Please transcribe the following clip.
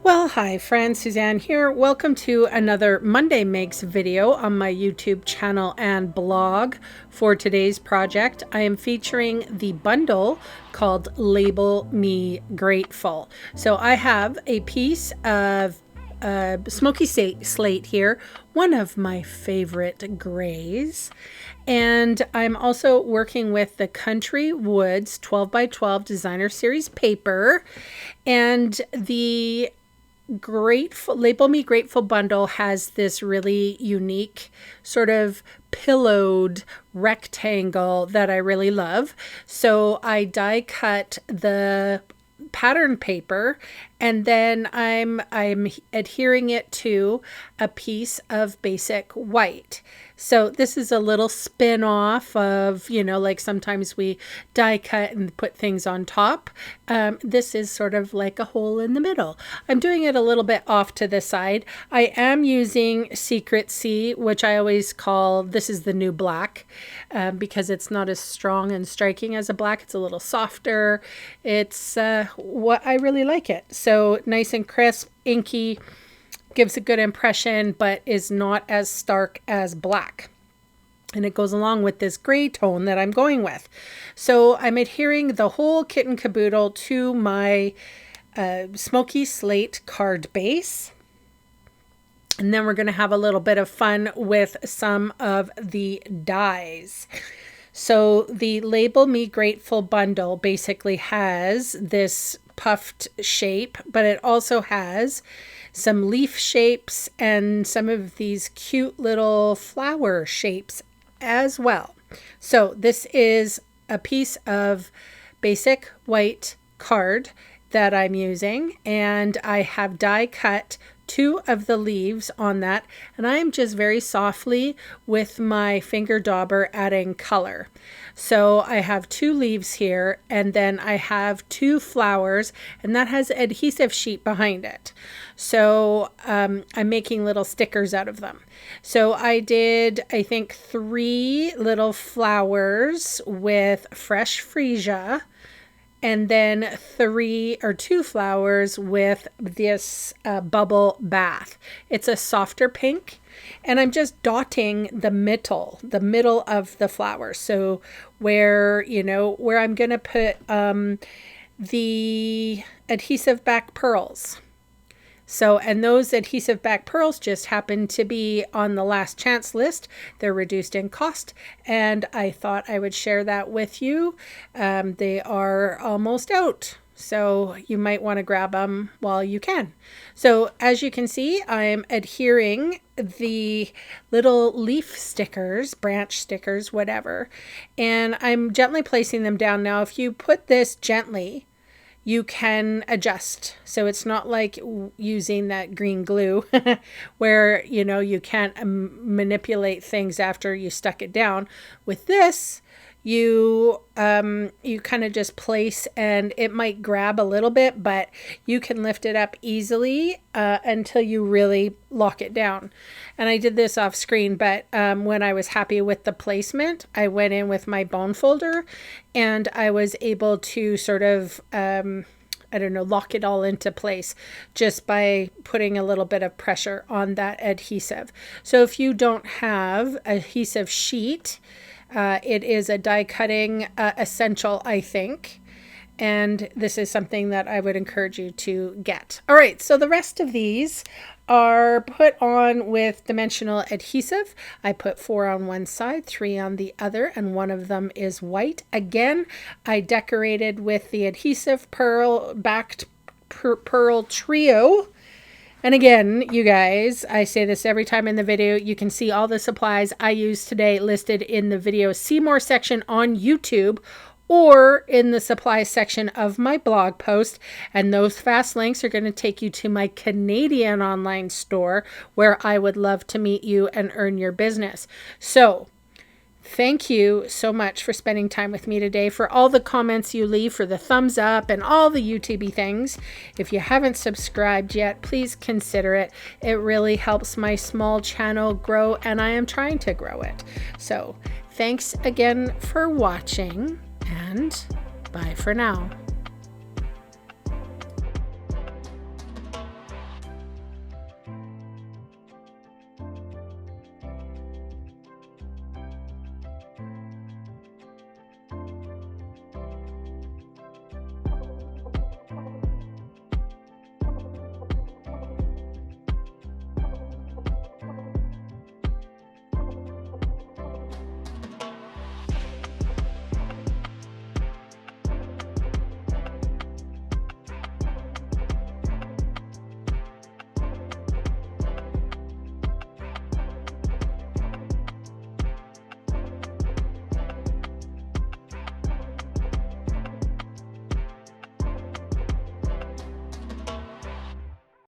Well, hi friends, Suzanne here. Welcome to another Monday Makes video on my YouTube channel and blog. For today's project, I am featuring the bundle called Label Me Grateful. So I have a piece of smoky slate here, one of my favorite grays. And I'm also working with the Country Woods 12 by 12 Designer Series paper, and the Label Me Grateful bundle has this really unique sort of pillowed rectangle that I really love. So I die cut the pattern paper, and then I'm adhering it to a piece of basic white. So this is a little spin off of, like sometimes we die cut and put things on top. This is sort of like a hole in the middle. I'm doing it a little bit off to the side. I am using Secret C, which I always call, this is the new black, because it's not as strong and striking as a black. It's a little softer. It's what I really like it. So nice and crisp, inky, gives a good impression, but is not as stark as black. And it goes along with this gray tone that I'm going with. So I'm adhering the whole kit and caboodle to my smoky slate card base. And then we're going to have a little bit of fun with some of the dies. So the Label Me Grateful bundle basically has this puffed shape, but it also has some leaf shapes and some of these cute little flower shapes as well. So this is a piece of basic white card that I'm using, and I have die cut two of the leaves on that, and I am just very softly with my finger dauber adding color. So I have two leaves here, and then I have two flowers, and that has adhesive sheet behind it. So I'm making little stickers out of them. So I did, I think, 3 little flowers with fresh freesia, and then 2 flowers with this bubble bath. It's a softer pink, and I'm just dotting the middle of the flower. So where I'm going to put the adhesive back pearls. So, and those adhesive back pearls just happen to be on the last chance list. They're reduced in cost, and I thought I would share that with you. They are almost out, so you might want to grab them while you can. So as you can see, I'm adhering the little leaf stickers, branch stickers, whatever, and I'm gently placing them down. Now, if you put this gently, you can adjust. So it's not like using that green glue where, you can't manipulate things after you stuck it down. With this, you kind of just place, and it might grab a little bit, but you can lift it up easily until you really lock it down. And I did this off screen, but when I was happy with the placement, I went in with my bone folder, and I was able to sort of lock it all into place just by putting a little bit of pressure on that adhesive. So if you don't have adhesive sheet, it is a die cutting essential, I think. And this is something that I would encourage you to get. All right, so the rest of these are put on with dimensional adhesive. I put 4 on one side, 3 on the other, and one of them is white. Again, I decorated with the adhesive backed pearl trio. And again, you guys, I say this every time in the video, you can see all the supplies I used today listed in the video See More section on YouTube, or in the supply section of my blog post. And those fast links are going to take you to my Canadian online store, where I would love to meet you and earn your business. So thank you so much for spending time with me today, for all the comments you leave, for the thumbs up and all the YouTube things. If you haven't subscribed yet, please consider it. It really helps my small channel grow, and I am trying to grow it. So thanks again for watching, and bye for now.